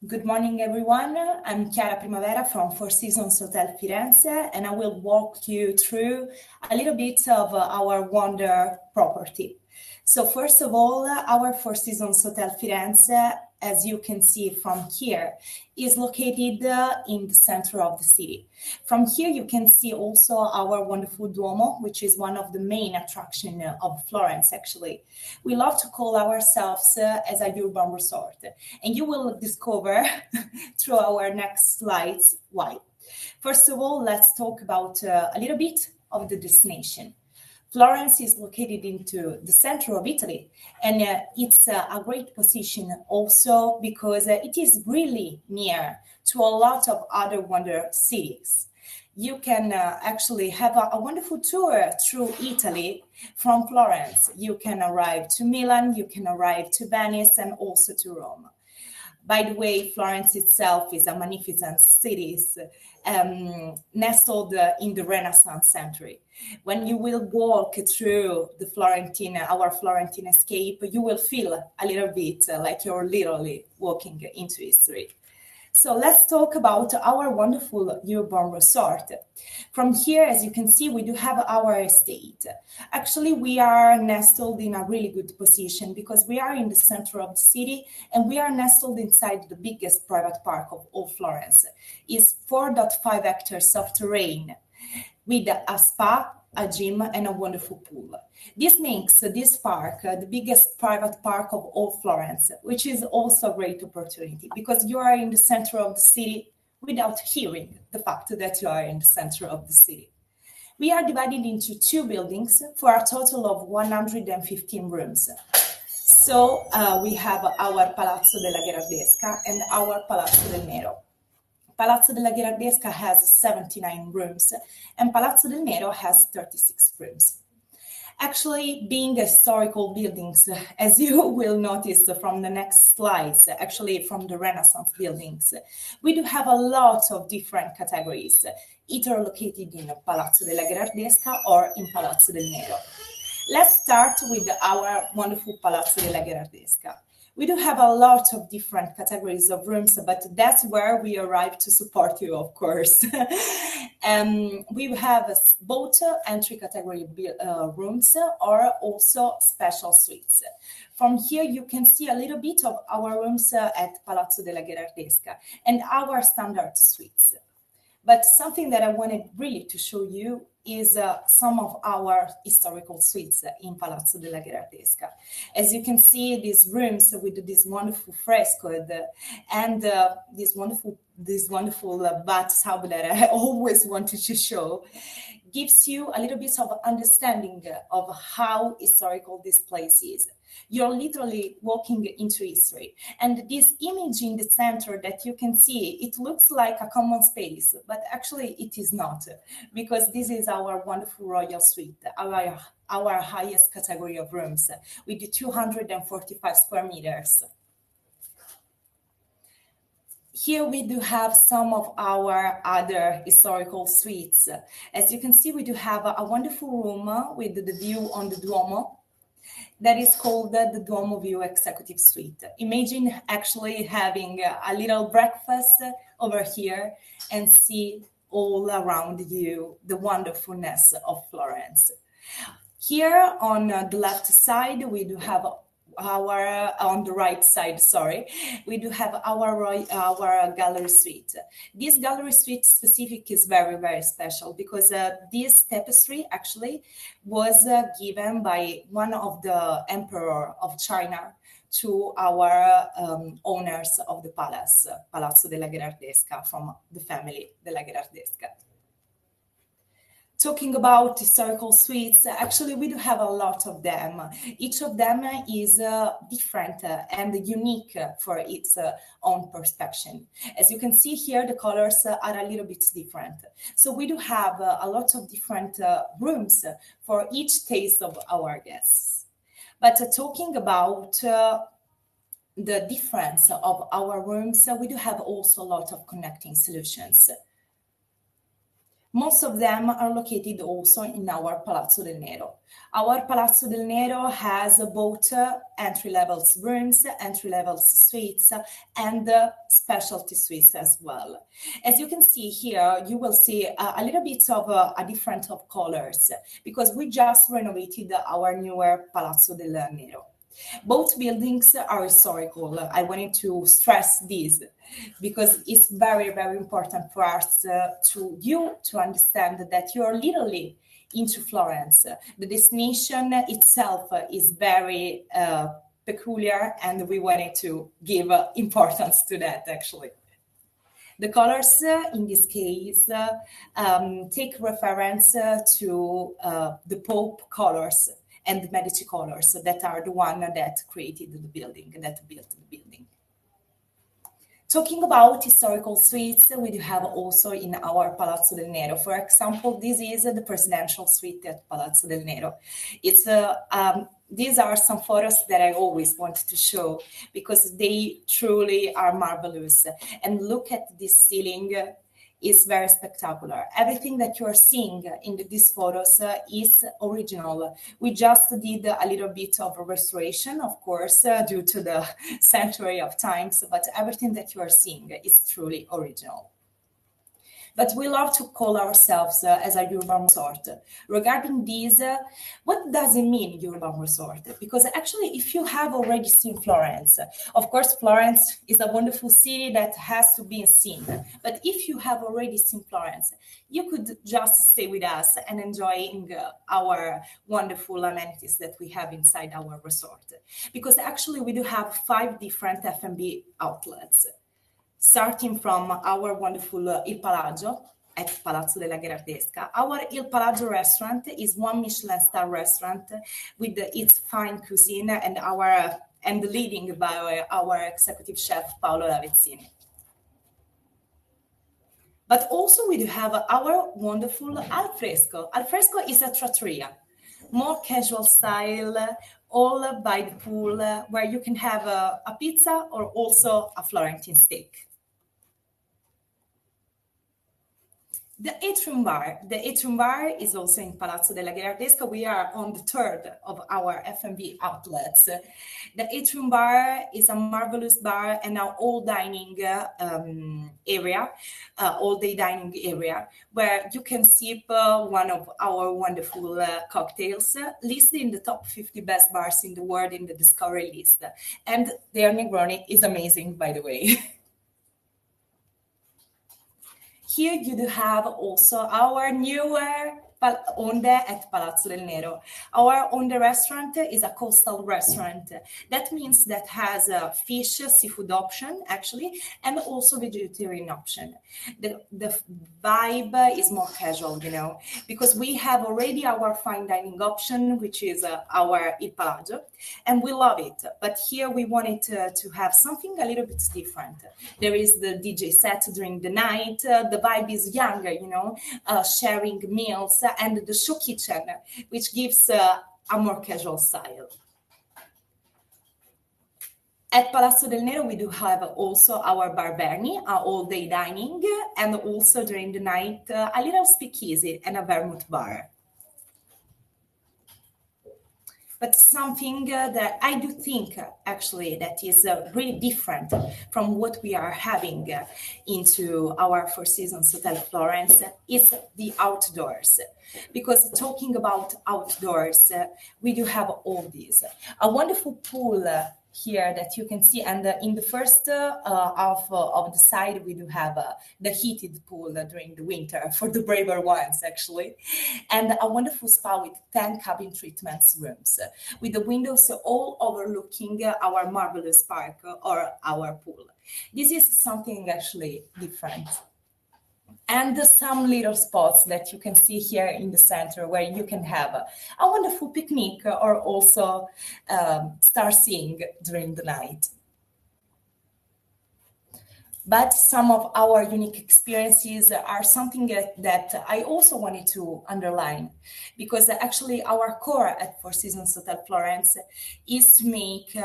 Good morning, everyone. I'm Chiara Primavera from Seasons Hotel Firenze, and I will walk you through a little bit of our wonder property. So first of all, our Four Seasons Hotel Firenze, as you can see from here, is located in the center of the city. From here, you can see also our wonderful Duomo, which is one of the main attractions of Florence, actually. We love to call ourselves as a urban resort, and you will discover through our next slides why. First of all, let's talk about a little bit of the destination. Florence is located into the center of Italy, and it's a great position also because it is really near to a lot of other wonder cities. You can actually have a wonderful tour through Italy from Florence. You can arrive to Milan, you can arrive to Venice, and also to Rome. By the way, Florence itself is a magnificent city, nestled in the Renaissance century. When you will walk through our Florentine escape, you will feel a little bit like you're literally walking into history. So let's talk about our wonderful urban resort. From here, as you can see, we do have our estate. Actually, we are nestled in a really good position because we are in the center of the city and we are nestled inside the biggest private park of all Florence. It's 4.5 hectares of terrain with a spa, a gym, and a wonderful pool. This makes this park the biggest private park of all Florence, which is also a great opportunity because you are in the center of the city without hearing the fact that you are in the center of the city. We are divided into two buildings for a total of 115 rooms. So we have our Palazzo della Gherardesca and our Palazzo del Nero. Palazzo della Gherardesca has 79 rooms and Palazzo del Nero has 36 rooms. Actually, being historical buildings, as you will notice from the next slides, actually from the Renaissance buildings, we do have a lot of different categories, either located in Palazzo della Gherardesca or in Palazzo del Nero. Let's start with our wonderful Palazzo della Gherardesca. We do have a lot of different categories of rooms, but that's where we arrive to support you, of course. We have both entry category rooms or also special suites. From here, you can see a little bit of our rooms at Palazzo della Gherardesca and our standard suites. But something that I wanted really to show you is some of our historical suites in Palazzo della Gherardesca. As you can see, these rooms with this wonderful fresco and this wonderful bathtub that I always wanted to show gives you a little bit of understanding of how historical this place is. You're literally walking into history. And this image in the center that you can see, it looks like a common space, but actually it is not, because this is our wonderful royal suite, our highest category of rooms with 245 square meters. Here we do have some of our other historical suites. As you can see, we do have a wonderful room with the view on the Duomo that is called the Duomo View Executive Suite. Imagine actually having a little breakfast over here and see all around you the wonderfulness of Florence. Here on the left side, we do have on the right side, we do have our gallery suite. This gallery suite specific is very, very special because this tapestry actually was given by one of the emperor of China to our owners of the palace, Palazzo della Gherardesca, from the family della Gherardesca. Talking about historical suites, actually we do have a lot of them. Each of them is different and unique for its own perception. As you can see here, the colors are a little bit different. So we do have a lot of different rooms for each taste of our guests. But talking about the difference of our rooms, we do have also a lot of connecting solutions. Most of them are located also in our Palazzo del Nero. Our Palazzo del Nero has both entry-level rooms, entry-level suites, and specialty suites as well. As you can see here, you will see a little bit of a difference of colors because we just renovated our newer Palazzo del Nero. Both buildings are historical. I wanted to stress this because it's very, very important for us to understand that you're literally into Florence. The destination itself is very peculiar, and we wanted to give importance to that, actually. The colors in this case take reference to the Pope colors and the Medici colors that are the one that created the building, that built the building. Talking about historical suites, we do have also in our Palazzo del Nero. For example, this is the presidential suite at Palazzo del Nero. It's these are some photos that I always wanted to show because they truly are marvelous. And look at this ceiling. Is very spectacular. Everything that you are seeing in these photos is original. We just did a little bit of a restoration, of course, due to the century of times, but everything that you are seeing is truly original. But we love to call ourselves as a urban resort. Regarding this, what does it mean, urban resort? Because actually, if you have already seen Florence, of course, Florence is a wonderful city that has to be seen. But if you have already seen Florence, you could just stay with us and enjoying our wonderful amenities that we have inside our resort. Because actually, we do have 5 different F&B outlets. Starting from our wonderful Il Palazzo at Palazzo della Gherardesca. Our Il Palazzo restaurant is 1 Michelin star restaurant with its fine cuisine and leading by our executive chef Paolo Lavezzini. But also we do have our wonderful Al Fresco. Al Fresco is a trattoria, more casual style, all by the pool, where you can have a pizza or also a Florentine steak. The Atrium Bar. The Atrium Bar is also in Palazzo della Gherardesca. We are on the 3rd of our F&B outlets. The Atrium Bar is a marvelous bar and an all-dining area, all-day dining area, where you can sip one of our wonderful cocktails, listed in the top 50 best bars in the world in the Discovery list. And their Negroni is amazing, by the way. Here you do have also our newer Onde at Palazzo del Nero. Our Onde restaurant is a coastal restaurant. That means that has a fish, seafood option, actually, and also vegetarian option. The vibe is more casual, you know, because we have already our fine dining option, which is our Il Palazzo, and we love it. But here we wanted to have something a little bit different. There is the DJ set during the night. The vibe is younger, you know, sharing meals, and the show kitchen, which gives a more casual style. At Palazzo del Nero, we do have also our Bar Berni, our all-day dining, and also during the night, a little speakeasy and a vermouth bar. But something that I do think, actually, that is really different from what we are having into our Four Seasons Hotel Florence is the outdoors. Because talking about outdoors, we do have all these. A wonderful pool here that you can see, and in the first half of the side we do have the heated pool during the winter for the braver ones, actually, and a wonderful spa with 10 cabin treatments rooms with the windows all overlooking our marvelous park or our pool. This is something actually different. And some little spots that you can see here in the center where you can have a wonderful picnic or also star seeing during the night. But some of our unique experiences are something that I also wanted to underline, because actually our core at Four Seasons Hotel Firenze is to make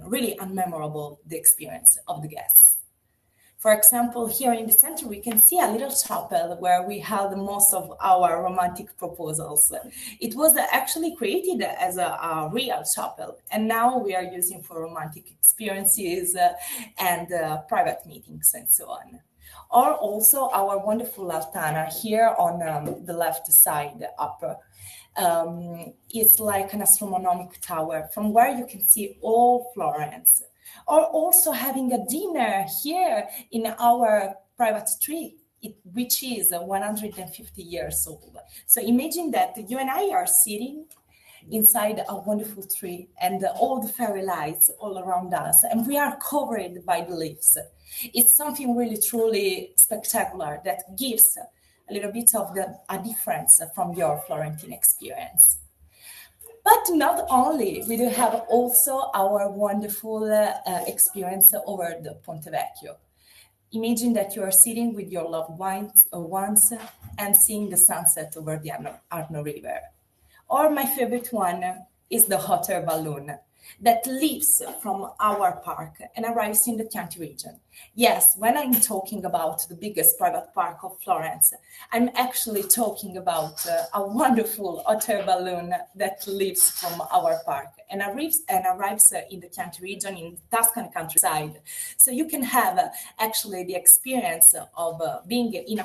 really unmemorable the experience of the guests. For example, here in the center, we can see a little chapel where we held most of our romantic proposals. It was actually created as a real chapel, and now we are using for romantic experiences and private meetings and so on. Or also our wonderful altana here on the left side up. It's like an astronomical tower from where you can see all Florence. Or also having a dinner here in our private tree, which is 150 years old. So imagine that you and I are sitting inside a wonderful tree and all the fairy lights all around us, and we are covered by the leaves. It's something really truly spectacular that gives a little bit of a difference from your Florentine experience. But not only, we do have also our wonderful experience over the Ponte Vecchio. Imagine that you are sitting with your loved ones and seeing the sunset over the Arno River. Or my favorite one is the hot air balloon that leaves from our park and arrives in the Chianti region. Yes, when I'm talking about the biggest private park of Florence, I'm actually talking about a wonderful hot air balloon that leaves from our park and arrives in the Chianti region in the Tuscan countryside. So you can have actually the experience of being in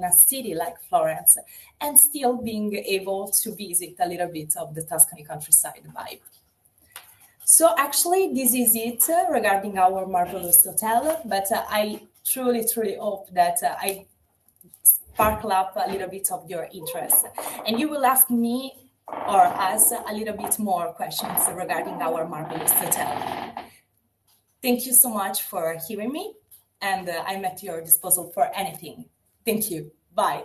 a city like Florence and still being able to visit a little bit of the Tuscany countryside vibe. So actually, this is it regarding our marvelous hotel, but I truly, truly hope that I sparkle up a little bit of your interest. And you will ask me or us a little bit more questions regarding our marvelous hotel. Thank you so much for hearing me, and I'm at your disposal for anything. Thank you. Bye.